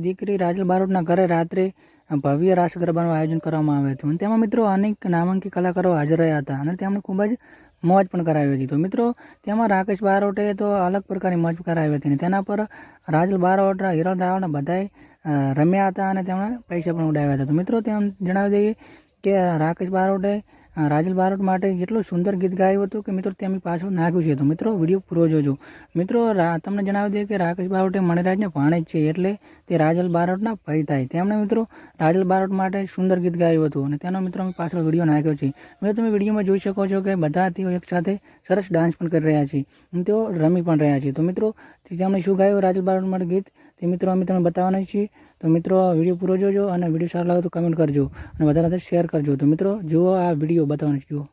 દીકરી રાજલ બારોટના ઘરે રાત્રે ભવ્ય રાસ ગરબાનું આયોજન કરવામાં આવ્યું હતું અને તેમાં મિત્રો અનેક નામાંકિત કલાકારો હાજર રહ્યા હતા અને તેમણે ખૂબ જ મોજ પણ કરાવી હતી. તો મિત્રો તેમાં રાકેશ બારોટે તો અલગ પ્રકારની મોજ કરાવી હતી અને તેના પર રાજલ બારોટ, હિરણ રાવળ બધાએ રમ્યા હતા અને તેમણે પૈસા પણ ઉડાવ્યા હતા. તો મિત્રો તેમ જણાવી દઈએ કે રાકેશ બારોટે રાજલ બારોટ માટે જેટલું સુંદર ગીત ગાયું હતું કે મિત્રો તેમની પાછળ નાખ્યું છે. તો મિત્રો વિડીયો પૂરો જોજો. મિત્રો તમને જણાવી દઈએ કે રાકેશ બારોટે મણિરાજને ભાણે જ છે એટલે તે રાજલ બારોટના ભાઈ થાય. તેમણે મિત્રો રાજલ બારોટ માટે સુંદર ગીત ગાયું હતું અને તેનો મિત્રો અમે પાછળ વિડીયો નાખ્યો છે. મિત્રો તમે વિડીયોમાં જોઈ શકો છો કે બધા તેઓ એકસાથે સરસ ડાન્સ પણ કરી રહ્યા છે અને તેઓ રમી પણ રહ્યા છે. તો મિત્રો તેમણે શું ગાયું રાજલ બારોટ માટે ગીત તે મિત્રો અમે તમને બતાવવાના છીએ. તો મિત્રો વિડીયો પૂરો જોજો અને વિડીયો સારો લાગે તો કમેન્ટ કરજો અને વધારે શેર કરજો. તો મિત્રો જુઓ આ વિડીયો બતાવવાનો છે. જુઓ.